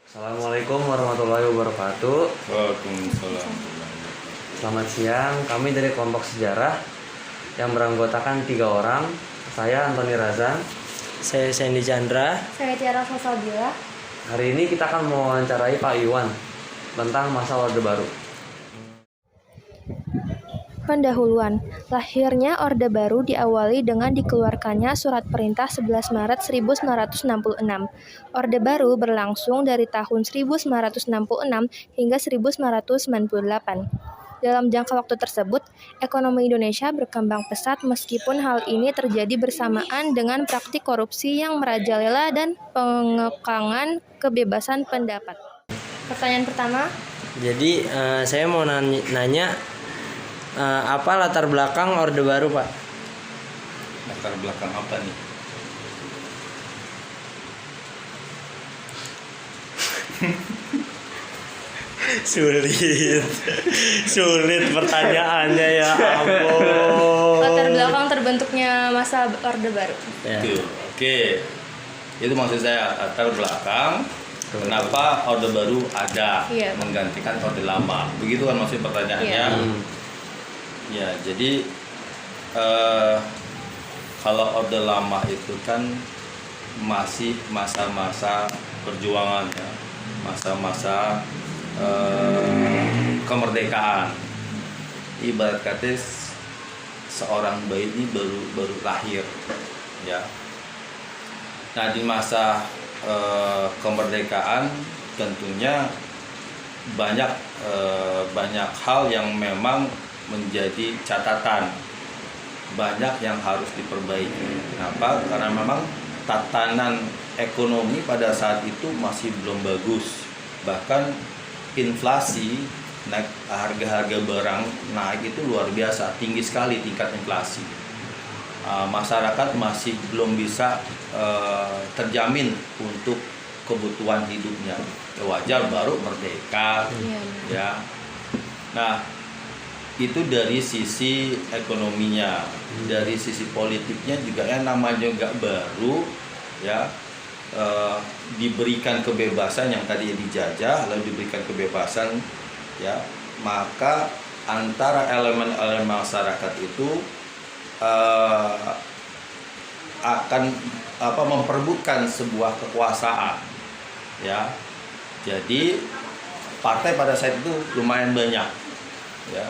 Assalamualaikum warahmatullahi wabarakatuh. Waalaikumsalam. Selamat siang, kami dari kelompok sejarah yang beranggotakan 3 orang. Saya Antoni Razan. Saya Sandy Chandra. Saya Tiara Salsabila. Hari ini kita akan mewawancarai Pak Iwan tentang masa Orde Baru. Pendahuluan. Lahirnya Orde Baru diawali dengan dikeluarkannya Surat Perintah 11 Maret 1966. Orde Baru berlangsung dari tahun 1966 hingga 1998. Dalam jangka waktu tersebut, ekonomi Indonesia berkembang pesat meskipun hal ini terjadi bersamaan dengan praktik korupsi yang merajalela dan pengekangan kebebasan pendapat. Pertanyaan pertama, Jadi saya mau nanya apa latar belakang Orde Baru, Pak? Latar belakang apa nih? Sulit pertanyaannya, ya ampun. latar belakang terbentuknya masa Orde Baru. Ya. Itu. Oke. Itu maksud saya latar belakang kenapa Orde Baru ada Iya. menggantikan Orde Lama. Begitu kan maksud pertanyaannya. Iya. Ya, jadi kalau Orde Lama itu kan masih masa-masa perjuangan ya, masa-masa kemerdekaan. Ibarat kata seorang bayi ini baru lahir, ya. Nah, di masa kemerdekaan tentunya banyak hal yang memang menjadi catatan, banyak yang harus diperbaiki. Kenapa? Karena memang tatanan ekonomi pada saat itu masih belum bagus, bahkan inflasi naik, harga-harga barang naik itu luar biasa, tinggi sekali tingkat inflasi. Masyarakat masih belum bisa terjamin untuk kebutuhan hidupnya. Ya, wajar baru merdeka, Iya. ya. Nah, itu dari sisi ekonominya, dari sisi politiknya juga ya namanya juga baru, ya. Diberikan kebebasan yang tadi dijajah, lalu diberikan kebebasan, ya, maka antara elemen-elemen masyarakat itu akan memperebutkan sebuah kekuasaan, ya. Jadi partai pada saat itu lumayan banyak, ya.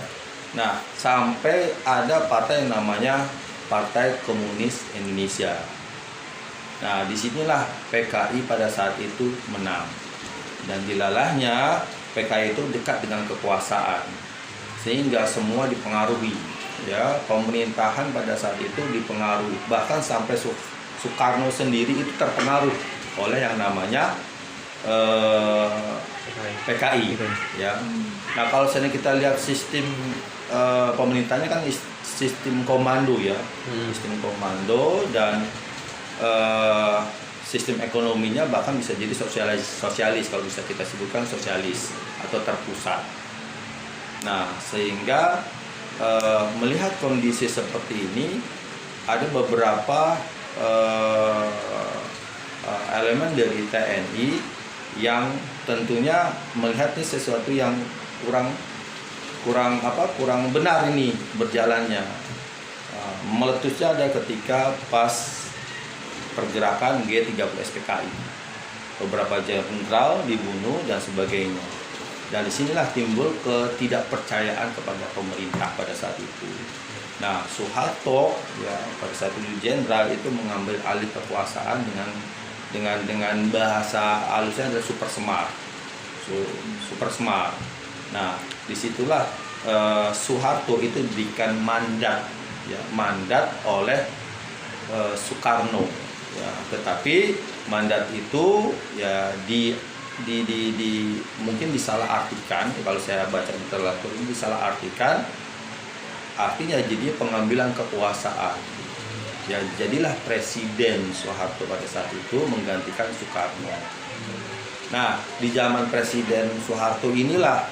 Nah, sampai ada partai yang namanya Partai Komunis Indonesia. Nah, disinilah PKI pada saat itu menang, dan dilalahnya PKI itu dekat dengan kekuasaan sehingga semua dipengaruhi, ya. Pemerintahan pada saat itu dipengaruhi, bahkan sampai Soekarno sendiri itu terpengaruh oleh yang namanya PKI, ya. Nah, kalau misalnya kita lihat sistem pemerintahnya kan sistem komando, ya. Sistem komando, dan sistem ekonominya bahkan bisa jadi sosialis kalau bisa kita sebutkan sosialis atau terpusat. Nah, sehingga melihat kondisi seperti ini, ada beberapa elemen dari TNI yang tentunya melihat ini sesuatu yang kurang benar ini berjalannya. Meletusnya ada ketika pas pergerakan G30 SPKI, beberapa jenderal dibunuh dan sebagainya, dan disinilah timbul ketidakpercayaan kepada pemerintah pada saat itu. Nah, Soeharto, ya, pada saat itu jenderal itu mengambil alih kekuasaan dengan bahasa halusnya adalah super smart. Nah, disitulah Soeharto itu diberikan mandat oleh Soekarno. Ya, tetapi mandat itu ya mungkin disalahartikan. Kalau saya baca literatur ini disalahartikan, artinya jadi pengambilan kekuasaan. Ya, jadilah Presiden Soeharto pada saat itu menggantikan Soekarno. Nah, di zaman Presiden Soeharto inilah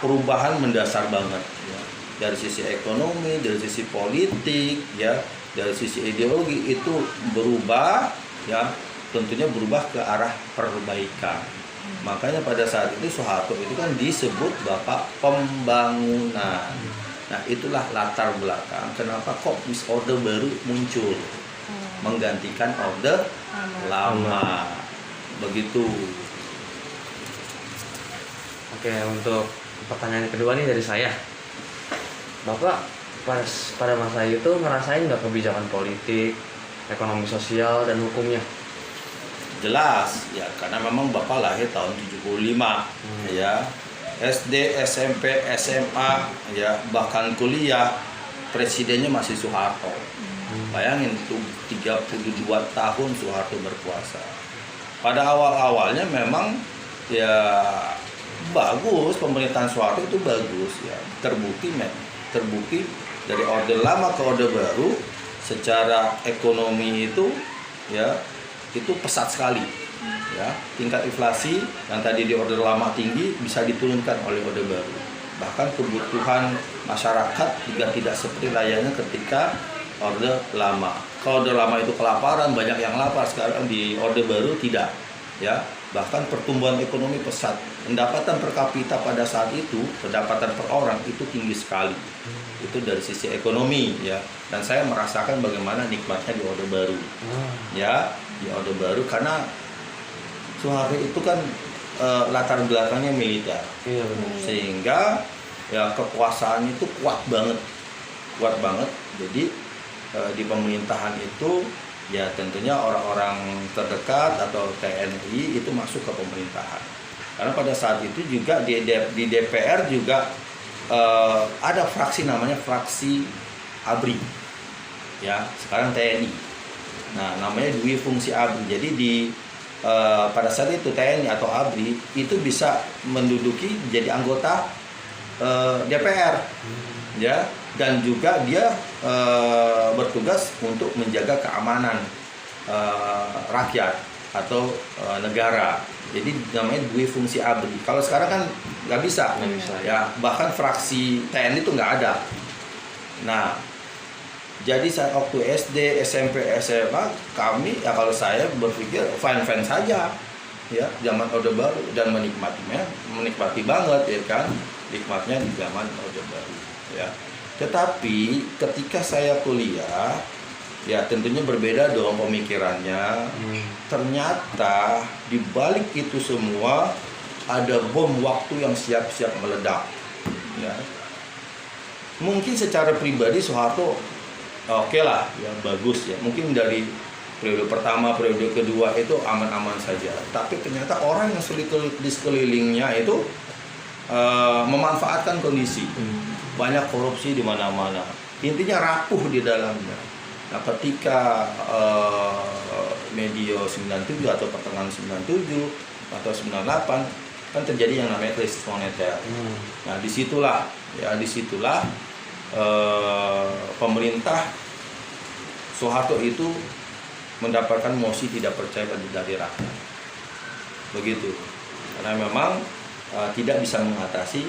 perubahan mendasar banget, ya. Dari sisi ekonomi, dari sisi politik, ya, dari sisi ideologi itu berubah, ya. tentunya berubah ke arah perbaikan. Makanya pada saat itu Soeharto itu kan disebut Bapak Pembangunan. Nah, itulah latar belakang kenapa kok Orde Baru muncul menggantikan Orde Lama. Begitu. Oke, untuk pertanyaan kedua nih dari saya. Bapak pada masa itu ngerasain nggak kebijakan politik, ekonomi sosial, dan hukumnya? Jelas ya, karena memang Bapak lahir tahun 75 ya. SD, SMP, SMA ya, bahkan kuliah presidennya masih Soeharto. Bayangin tuh 32 tahun Soeharto berkuasa. Pada awal-awalnya memang ya bagus, pemerintahan Soeharto itu bagus ya. Terbukti dari Orde Lama ke Orde Baru secara ekonomi itu ya itu pesat sekali ya. Tingkat inflasi yang tadi di Orde Lama tinggi bisa diturunkan oleh Orde Baru. Bahkan kebutuhan masyarakat juga tidak seperti layaknya ketika Orde Lama. Kalau Orde Lama itu kelaparan, banyak yang lapar. Sekarang di Orde Baru tidak ya. Bahkan pertumbuhan ekonomi pesat. Pendapatan per kapita pada saat itu, pendapatan per orang itu tinggi sekali. Itu dari sisi ekonomi ya. Dan saya merasakan bagaimana nikmatnya di Orde Baru. Ya, di Orde Baru karena Soeharto itu kan latar belakangnya militer. Iya benar. Sehingga ya kekuasaan itu kuat banget. Jadi di pemerintahan itu ya tentunya orang-orang terdekat atau TNI itu masuk ke pemerintahan. Karena pada saat itu juga di DPR juga ada fraksi namanya fraksi ABRI. Ya, sekarang TNI. Nah, namanya dwi fungsi ABRI. Jadi pada saat itu TNI atau ABRI itu bisa menduduki jadi anggota DPR. Ya, dan juga dia bertugas untuk menjaga keamanan rakyat atau negara. Jadi namanya dua fungsi ABRI. Kalau sekarang kan nggak bisa, ya. Bahkan fraksi TNI itu nggak ada. Nah, jadi saat waktu SD, SMP, SMA kami ya kalau saya berpikir fine saja, ya zaman Orde Baru dan menikmati banget ya kan, nikmatnya di zaman Orde Baru, ya. Tetapi ketika saya kuliah, ya tentunya berbeda dong pemikirannya. Ternyata di balik itu semua ada bom waktu yang siap-siap meledak. Ya. Mungkin secara pribadi Soeharto oke lah, ya bagus ya. Mungkin dari periode pertama, periode kedua itu aman-aman saja. Tapi ternyata orang yang di sekelilingnya itu memanfaatkan kondisi. Banyak korupsi di mana-mana. Intinya rapuh di dalamnya. Nah, ketika medio 97 atau pertengahan 97 atau 98 kan terjadi yang namanya krisis moneter. Nah, disitulah pemerintah Soeharto itu mendapatkan mosi tidak percaya dari rakyat. Begitu. Karena memang tidak bisa mengatasi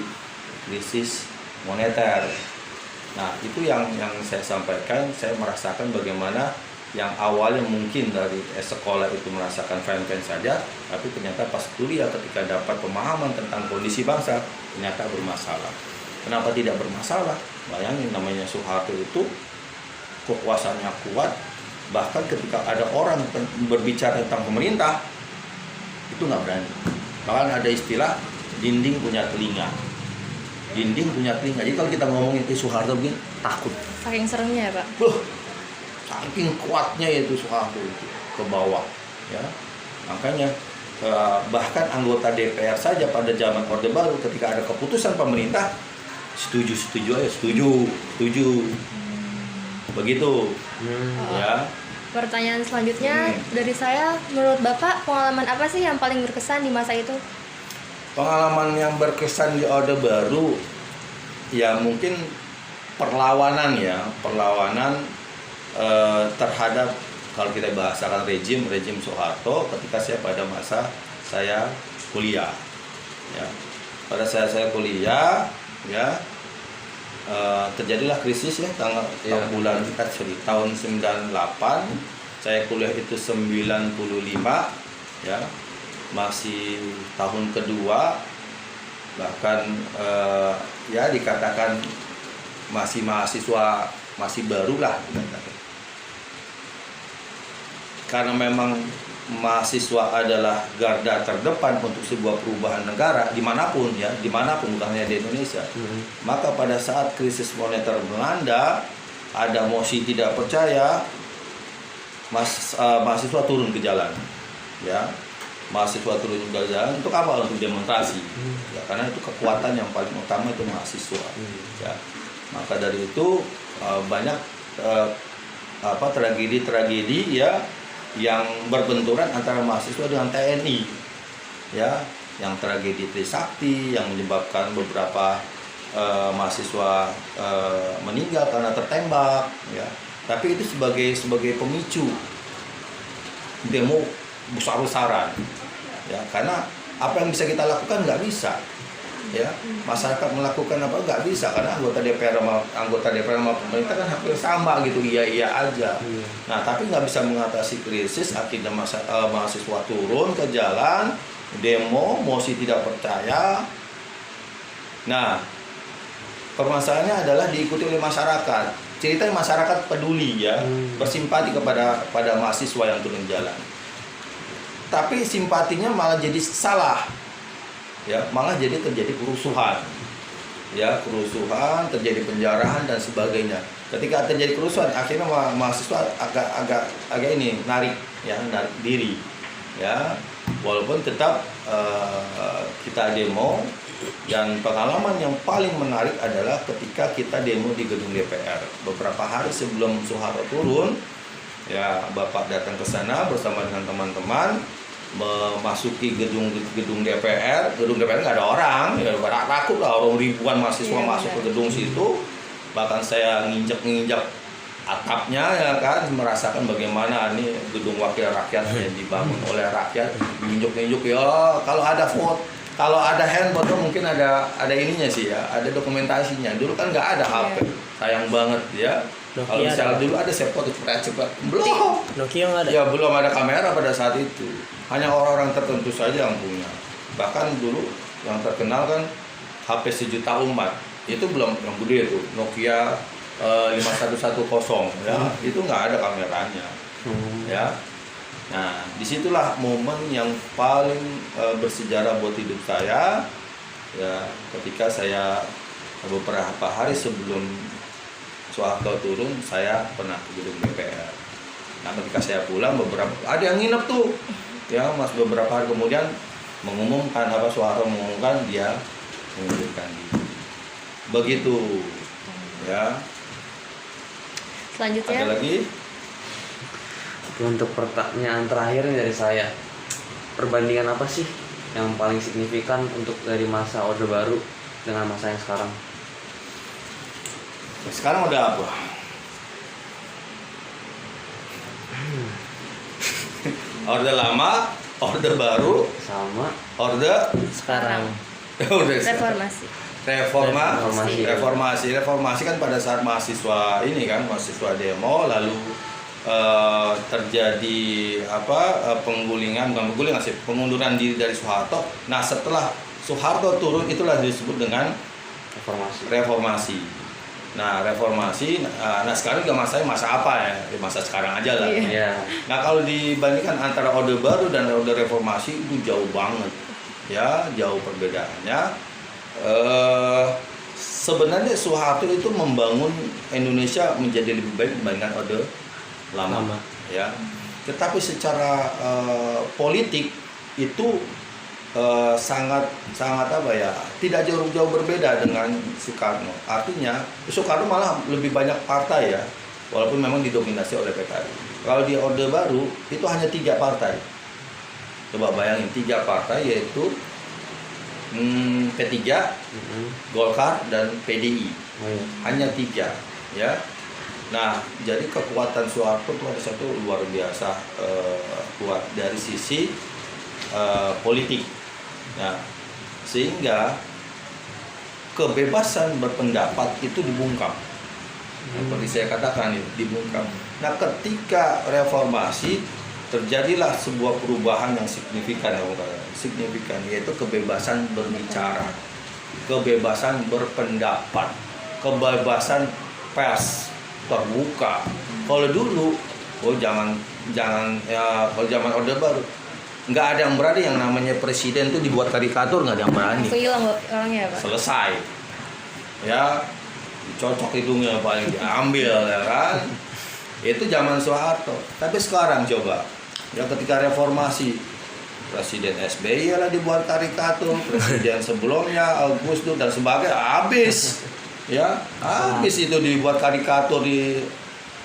krisis moneter. Nah, itu yang saya sampaikan. Saya merasakan bagaimana yang awalnya mungkin dari sekolah itu merasakan fine-fine saja, tapi ternyata pas kuliah ketika dapat pemahaman tentang kondisi bangsa, ternyata bermasalah. Kenapa tidak bermasalah? Bayangin, namanya Soeharto itu kekuasaannya kuat, bahkan ketika ada orang berbicara tentang pemerintah, itu nggak berani. Bahkan ada istilah dinding punya telinga. Jadi kalau kita ngomongin itu Soeharto begini, takut. Saking seremnya ya Pak? Saking kuatnya itu Soeharto itu ke bawah, ya. Makanya bahkan anggota DPR saja pada zaman Orde Baru ketika ada keputusan pemerintah setuju begitu. Ya. Pertanyaan selanjutnya dari saya, menurut Bapak pengalaman apa sih yang paling berkesan di masa itu? Pengalaman yang berkesan di Orde Baru ya mungkin perlawanan terhadap, kalau kita bahasakan rejim Soeharto ketika saya pada masa saya kuliah, ya. Pada saat saya kuliah, ya, tahun 98 Saya kuliah itu 95 ya. Masih tahun kedua, bahkan ya dikatakan masih mahasiswa, masih baru lah. Karena memang mahasiswa adalah garda terdepan untuk sebuah perubahan negara dimanapun ya, dimanapun, bukan hanya di Indonesia. Maka pada saat krisis moneter melanda, ada mosi tidak percaya, mahasiswa turun ke jalan, ya. Mahasiswa turun ke jalan untuk apa? Untuk demonstrasi, ya, karena itu kekuatan yang paling utama itu mahasiswa, ya. Maka dari itu banyak tragedi-tragedi ya yang berbenturan antara mahasiswa dengan TNI, ya, yang tragedi Trisakti yang menyebabkan beberapa mahasiswa meninggal karena tertembak, ya. Tapi itu sebagai pemicu demo besar-besaran, ya, karena apa yang bisa kita lakukan nggak bisa, ya, masyarakat melakukan apa nggak bisa, karena anggota DPR sama pemerintah kan hampir sama gitu, iya aja. Nah, tapi nggak bisa mengatasi krisis, akhirnya mahasiswa turun ke jalan, demo, mosi tidak percaya. Nah, permasalahannya adalah diikuti oleh masyarakat. Ceritanya masyarakat peduli, ya, bersimpati pada mahasiswa yang turun jalan. Tapi simpatinya malah jadi salah, ya, malah jadi terjadi kerusuhan, ya, terjadi penjarahan dan sebagainya. Ketika terjadi kerusuhan, akhirnya mahasiswa agak narik diri, ya, walaupun tetap kita demo. Dan pengalaman yang paling menarik adalah ketika kita demo di gedung DPR beberapa hari sebelum Soeharto turun, ya, Bapak datang ke sana bersama dengan teman-teman, memasuki gedung DPR. Gedung DPR nggak ada orang, ya, takut lah, orang ribuan mahasiswa masuk ke gedung situ. Bahkan saya nginjak atapnya, ya kan, merasakan bagaimana ini gedung wakil rakyat yang dibangun oleh rakyat, nginjuk ya. Kalau ada handphone mungkin ada ininya sih, ya, ada dokumentasinya. Dulu kan nggak ada HP, sayang banget, ya. Kalau misalnya dulu ada sepot cepat belum. Nokia nggak ada. Ya, belum ada kamera pada saat itu. Hanya orang-orang tertentu saja yang punya. Bahkan dulu yang terkenal kan HP sejuta umat. Itu belum yang gede itu, Nokia 5110, ya. Itu nggak ada kameranya, ya. Nah, disitulah momen yang paling bersejarah buat hidup saya, ya, ketika saya beberapa hari sebelum Soeharto turun, saya pernah ke gedung DPR. Nah, ketika saya pulang, ada yang nginep tuh, ya, mas, beberapa hari kemudian Soeharto mengumumkan dia mengundurkan diri. Begitu, ya. Selanjutnya. Ada lagi? Untuk pertanyaan terakhir nih dari saya, perbandingan apa sih yang paling signifikan untuk dari masa Orde Baru dengan masa yang sekarang? Sekarang udah apa? Orde lama, Orde Baru, Sama Orde Sekarang. Reformasi kan pada saat mahasiswa mahasiswa demo, lalu terjadi pengunduran diri dari Soeharto. Nah, setelah Soeharto turun, itulah disebut dengan reformasi. Nah, reformasi. Nah, sekarang juga masa apa ya? Masa sekarang aja lah. Iya. Nah, kalau dibandingkan antara Orde Baru dan Orde Reformasi itu jauh banget, ya, jauh perbedaannya. Sebenarnya Soeharto itu membangun Indonesia menjadi lebih baik dibandingkan Orde lama, ya. Tetapi secara politik itu sangat tidak jauh berbeda dengan Soekarno. Artinya Soekarno malah lebih banyak partai, ya, walaupun memang didominasi oleh PKI. Kalau di Orde Baru itu hanya 3 partai. Coba bayangin, 3 partai, yaitu P3, Golkar, dan PDI. Hanya 3, ya. Nah, jadi kekuatan Soeharto itu ada satu luar biasa kuat dari sisi politik. Nah, sehingga kebebasan berpendapat itu dibungkam. Seperti saya katakan, itu dibungkam. Nah, ketika reformasi terjadilah sebuah perubahan yang signifikan, yaitu kebebasan berbicara, kebebasan berpendapat, kebebasan pers terbuka. Kalau dulu, kalau zaman Orde Baru, nggak ada yang berani, yang namanya presiden itu dibuat karikatur, nggak ada yang berani. Langsung hilang orangnya ya Pak? Selesai, ya dicocok hidungnya paling diambil, ya kan. Itu zaman Soeharto. Tapi sekarang coba, ya ketika reformasi, Presiden SBY lah dibuat karikatur, presiden sebelumnya Agus Dur dan sebagainya, habis itu dibuat karikatur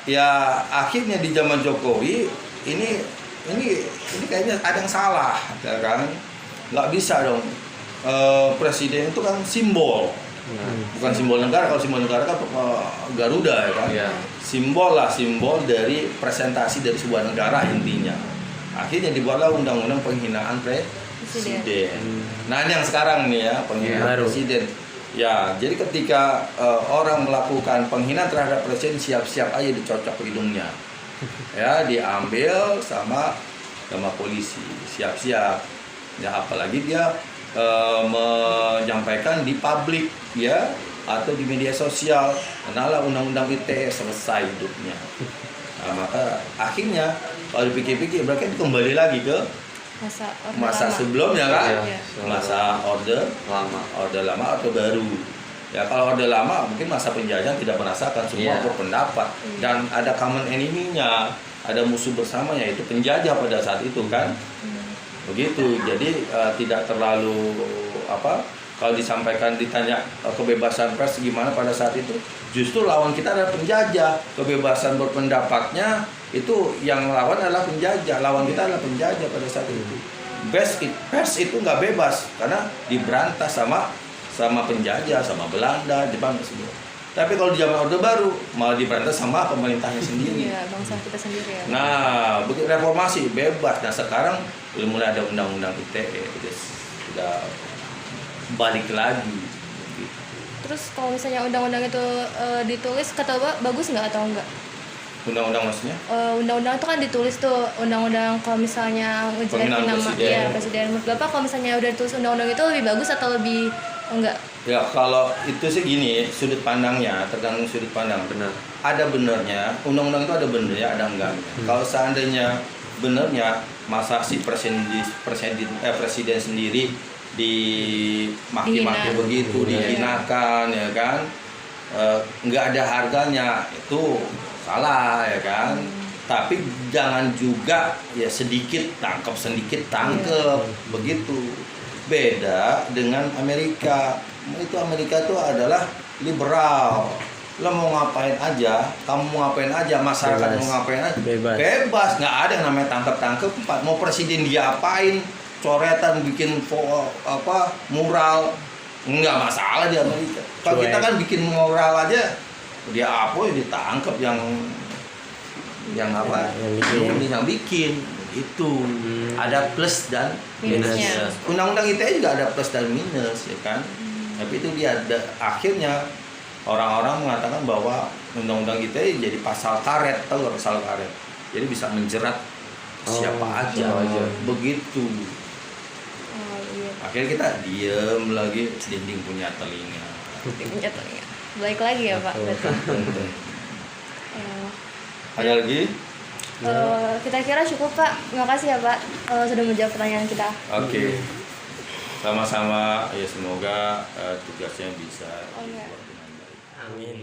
ya akhirnya di zaman Jokowi ini kayaknya ada yang salah, ya kan? Nggak bisa dong. Presiden itu kan simbol, bukan simbol negara. Kalau simbol negara kan Garuda, ya kan? Iya. Simbol dari presentasi dari sebuah negara intinya. Akhirnya dibuatlah undang-undang penghinaan presiden. Nah, ini yang sekarang nih ya, penghinaan presiden. Ya, jadi ketika orang melakukan penghinaan terhadap presiden, siap-siap aja dicocok hidungnya. Ya, diambil sama polisi, siap-siap. Ya, apalagi dia menyampaikan di publik, ya, atau di media sosial. Kenalah undang-undang ITE, selesai hidupnya. Nah, maka akhirnya kalau dipikir-pikir berarti kembali lagi ke masa sebelumnya kan, masa orde lama atau baru. Ya, kalau orde lama mungkin masa penjajahan tidak merasakan, semua berpendapat dan ada common enemy-nya, ada musuh bersamanya, yaitu penjajah pada saat itu kan. Begitu. Jadi tidak terlalu kalau disampaikan, ditanya kebebasan pers gimana pada saat itu, justru lawan kita adalah penjajah. Kebebasan berpendapatnya itu yang lawan adalah penjajah, lawan kita adalah penjajah pada saat itu. Pers itu nggak bebas karena diberantas sama penjajah, sama Belanda, Jepang semua. Tapi kalau di zaman Orde Baru malah diberantas sama pemerintahnya sendiri. Iya, bangsa kita sendiri ya. Nah, begitu reformasi bebas. Nah, sekarang mulai ada undang-undang ITE, sudah balik lagi. Terus kalau misalnya undang-undang itu ditulis, kata Bapak bagus nggak atau enggak? Undang-undang maksudnya? Undang-undang itu kan ditulis tuh, undang-undang kalau misalnya ngejelekin nama presiden. Menurut Bapak kalau misalnya udah ditulis undang-undang itu lebih bagus atau lebih enggak? Ya, kalau itu sih gini, sudut pandangnya, tergantung sudut pandang. Benar. Ada benernya, undang-undang itu ada benernya, ada enggaknya. Kalau seandainya benernya, masa si presiden sendiri dimaki-maki begitu, dihinakan, ya kan? Nggak ada harganya, itu salah, ya kan? Tapi jangan juga ya sedikit tangkep begitu. Beda dengan Amerika. Itu Amerika itu adalah liberal. Lo mau ngapain aja, kamu mau ngapain aja, masyarakat mau ngapain aja, bebas. Nggak ada yang namanya tangkep. Mau presiden dia apain, coretan, bikin mural, nggak masalah di Amerika. Kalau kita kan bikin mural aja, dia ditangkep yang bikin itu. Ada plus dan minusnya. Undang-undang ITE juga ada plus dan minus, ya kan. Tapi itu dia akhirnya orang-orang mengatakan bahwa undang-undang ITE jadi pasal karet, tahu nggak pasal karet? Jadi bisa menjerat siapa aja. Begitu. Akhirnya kita diem lagi, dinding punya telinga. Baik lagi ya Pak. Ada lagi? Kita kira cukup Pak. Terima kasih ya Pak sudah menjawab pertanyaan kita. Oke. Sama-sama, ya semoga tugasnya bisa. Oh, iya. dibuat dengan baik. Amin.